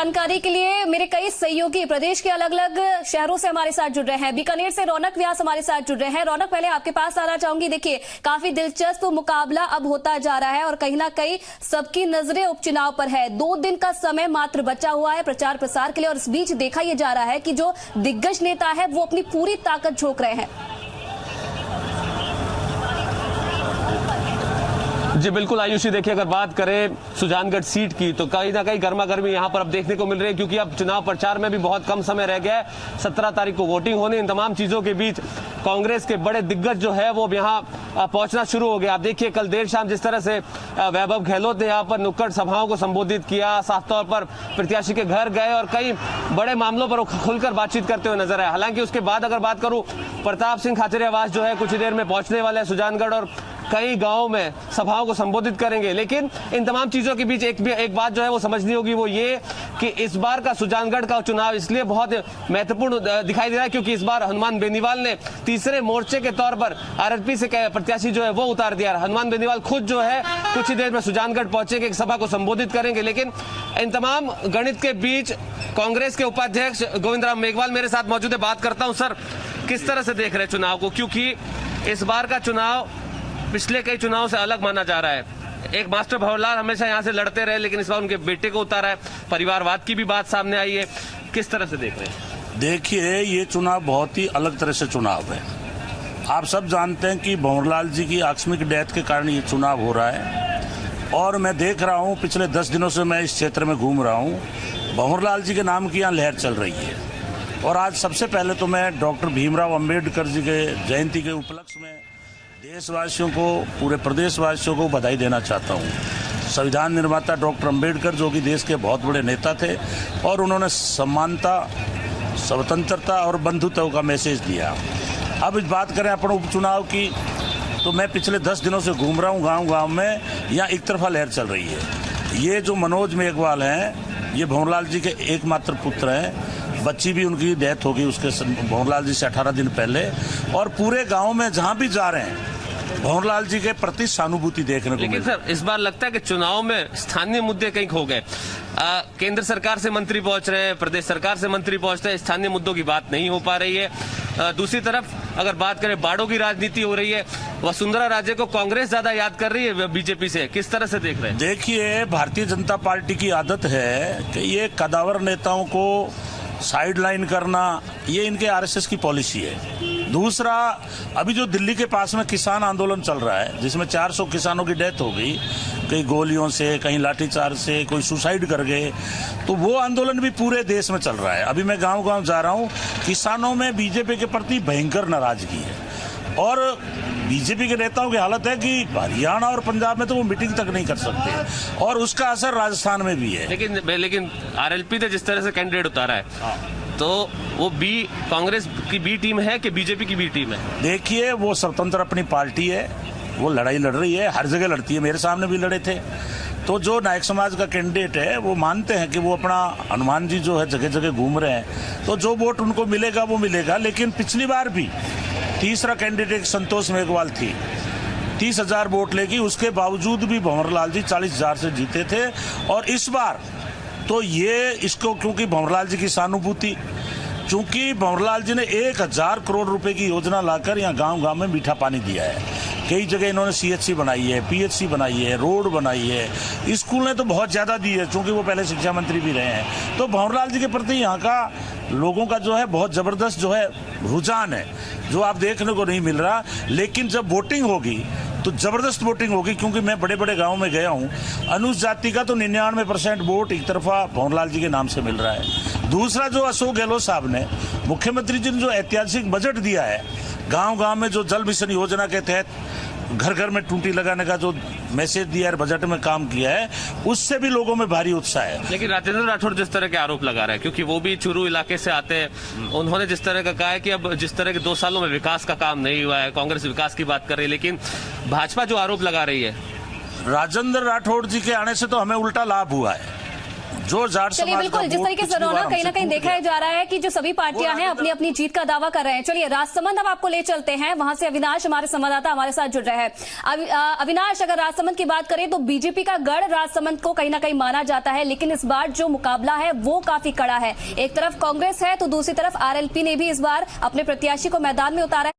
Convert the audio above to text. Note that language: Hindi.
जानकारी के लिए मेरे कई सहयोगी प्रदेश के अलग अलग शहरों से हमारे साथ जुड़ रहे हैं। बीकानेर से रौनक व्यास हमारे साथ जुड़ रहे हैं। रौनक, पहले आपके पास आना चाहूंगी। देखिए, काफी दिलचस्प मुकाबला अब होता जा रहा है और कहीं ना कहीं सबकी नजरें उपचुनाव पर है। 2 दिन का समय मात्र बचा हुआ है प्रचार प्रसार के लिए और इस बीच देखा यह जा रहा है कि जो दिग्गज नेता है वो अपनी पूरी ताकत झोंक रहे हैं। जी बिल्कुल आयुषी, देखिए अगर बात करें सुजानगढ़ सीट की तो कहीं ना कहीं गर्मा गर्मी यहाँ पर अब देखने को मिल रही है, क्योंकि अब चुनाव प्रचार में भी बहुत कम समय रह गया है। 17 तारीख को वोटिंग होने, इन तमाम चीजों के बीच कांग्रेस के बड़े दिग्गज जो है वो यहाँ पहुंचना शुरू हो गया। आप देखिए कल देर शाम जिस तरह से वैभव गहलोत ने यहाँ पर नुक्कड़ सभाओं को संबोधित किया, साफ तौर पर प्रत्याशी के घर गए और कई बड़े मामलों पर खुलकर बातचीत करते हुए नजर आए। हालांकि उसके बाद अगर बात करूं, प्रताप सिंह खाचरियावास जो है कुछ ही देर में पहुंचने वाले हैं सुजानगढ़ और कई गांवों में सभाओं को संबोधित करेंगे। लेकिन इन तमाम चीजों के बीच एक बात जो है वो समझनी होगी, वो ये कि इस बार का सुजानगढ़ का चुनाव इसलिए बहुत महत्वपूर्ण दिखाई दे रहा है क्योंकि इस बार हनुमान बेनीवाल ने तीसरे मोर्चे के तौर पर आरएलपी से प्रत्याशी जो है वो उतार दिया। हनुमान बेनीवाल खुद जो है कुछ ही देर में सुजानगढ़ पहुंचेंगे, एक सभा को संबोधित करेंगे। लेकिन इन तमाम गणित के बीच कांग्रेस के उपाध्यक्ष गोविंद राम मेघवाल मेरे साथ मौजूद है। बात करता हूं सर, किस तरह से देख रहे हैं चुनाव को, क्योंकि इस बार का चुनाव पिछले कई चुनाव से अलग माना जा रहा है। एक मास्टर भंवरलाल हमेशा यहाँ से लड़ते रहे, लेकिन इस बार उनके बेटे को उतारा है, परिवारवाद की भी बात सामने आई है। किस तरह से देख रहे हैं? देखिए, ये चुनाव बहुत ही अलग तरह से चुनाव है। आप सब जानते हैं कि भंवरलाल जी की आकस्मिक डेथ के कारण ये चुनाव हो रहा है और मैं देख रहा हूँ, पिछले 10 दिनों से मैं इस क्षेत्र में घूम रहा हूँ, भंवरलाल जी के नाम की यहाँ लहर चल रही है। और आज सबसे पहले तो मैं डॉक्टर भीमराव अंबेडकर जी के जयंती के उपलक्ष्य में देशवासियों को, पूरे प्रदेशवासियों को बधाई देना चाहता हूँ। संविधान निर्माता डॉक्टर अंबेडकर जो कि देश के बहुत बड़े नेता थे और उन्होंने समानता, स्वतंत्रता और बंधुत्व का मैसेज दिया। अब इस बात करें अपन उपचुनाव की, तो मैं पिछले 10 दिनों से घूम रहा हूँ गांव-गांव में, यहाँ एक तरफा लहर चल रही है। ये जो मनोज मेघवाल हैं, ये भंवरलाल जी के एकमात्र पुत्र हैं। बच्ची भी उनकी डेथ होगी उसके भंवरलाल जी से 18 दिन पहले, और पूरे गांव में जहां भी जा रहे हैं भंवरलाल जी के प्रति सहानुभूति देखने को। लेकिन सर इस बार लगता है कि चुनाव में स्थानीय मुद्दे कहीं खो गए। केंद्र सरकार से मंत्री पहुंच रहे हैं, प्रदेश सरकार से मंत्री पहुंच रहे हैं, स्थानीय मुद्दों की बात नहीं हो पा रही है। दूसरी तरफ अगर बात करें, बाड़ों की राजनीति हो रही है। वसुंधरा राजे को कांग्रेस ज्यादा याद कर रही है बीजेपी से, किस तरह से देख रहे हैं? देखिए, भारतीय जनता पार्टी की आदत है कि ये कदावर नेताओं को साइड लाइन करना, ये इनके आरएसएस की पॉलिसी है। दूसरा, अभी जो दिल्ली के पास में किसान आंदोलन चल रहा है, जिसमें 400 किसानों की डेथ हो गई, कई गोलियों से, कहीं लाठीचार्ज से, कोई सुसाइड कर गए, तो वो आंदोलन भी पूरे देश में चल रहा है। अभी मैं गांव-गांव जा रहा हूँ, किसानों में बीजेपी के प्रति भयंकर नाराजगी है और बीजेपी के नेताओं की हालत है कि हरियाणा और पंजाब में तो वो मीटिंग तक नहीं कर सकते और उसका असर राजस्थान में भी है। लेकिन आरएलपी ने जिस तरह से कैंडिडेट उतारा है, तो वो कांग्रेस की बी टीम है कि बीजेपी की बी टीम है? देखिए, वो स्वतंत्र अपनी पार्टी है, वो लड़ाई लड़ रही है, हर जगह लड़ती है। मेरे सामने भी लड़े थे। तो जो नायक समाज का कैंडिडेट है वो मानते हैं कि वो अपना, हनुमान जी जो है जगह जगह घूम रहे हैं, तो जो वोट उनको मिलेगा वो मिलेगा। लेकिन पिछली बार भी तीसरा कैंडिडेट संतोष मेघवाल थी, 30,000 वोट लेगी, उसके बावजूद भी भंवरलाल जी 40,000 से जीते थे। और इस बार तो ये इसको, क्योंकि भंवरलाल जी की सहानुभूति, क्योंकि भंवरलाल जी ने 1,000 करोड़ रुपए की योजना लाकर यहाँ गांव-गांव में मीठा पानी दिया है। कई जगह इन्होंने सीएचसी बनाई है, पीएचसी बनाई है, रोड बनाई है, स्कूल ने तो बहुत ज्यादा दी है, क्योंकि वो पहले शिक्षा मंत्री भी रहे हैं। तो भंवरलाल जी के प्रति यहाँ का लोगों का जो है बहुत जबरदस्त जो है रुझान है, जो आप देखने को नहीं मिल रहा। लेकिन जब वोटिंग होगी तो जबरदस्त वोटिंग होगी, क्योंकि मैं बड़े बड़े गाँव में गया हूँ। अनुसूचित जाति का तो 99% वोट एक तरफा भंवरलाल जी के नाम से मिल रहा है। दूसरा, जो अशोक गहलोत साहब ने, मुख्यमंत्री जी ने जो ऐतिहासिक बजट दिया है, गांव-गांव में जो जल मिशन योजना के तहत घर घर में टूटी लगाने का जो मैसेज दिया है, बजट में काम किया है, उससे भी लोगों में भारी उत्साह है। लेकिन राजेंद्र राठौड़ जिस तरह के आरोप लगा रहे हैं, क्योंकि वो भी चूरू इलाके से आते हैं, उन्होंने जिस तरह का कहा है कि अब जिस तरह के 2 सालों में विकास का काम नहीं हुआ है, कांग्रेस विकास की बात कर रही है, लेकिन भाजपा जो आरोप लगा रही है। राजेंद्र राठौड़ जी के आने से तो हमें उल्टा लाभ हुआ है। जो जाट चलिए समाज बिल्कुल, का जिस वोट तरीके से पिछली बार रौनक कहीं ना हमसे कहीं टूट देखा गया। जा रहा है कि जो सभी पार्टियां हैं अपनी अपनी जीत का दावा कर रहे हैं। चलिए राजसमंद अब आपको ले चलते हैं, वहां से अविनाश हमारे संवाददाता हमारे साथ जुड़ रहे हैं। अविनाश, अगर राजसमंद की बात करें तो बीजेपी का गढ़ राजसमंद को कहीं ना कहीं माना जाता है, लेकिन इस बार जो मुकाबला है वो काफी कड़ा है। एक तरफ कांग्रेस है तो दूसरी तरफ आरएलपी ने भी इस बार अपने प्रत्याशी को मैदान में उतारा है।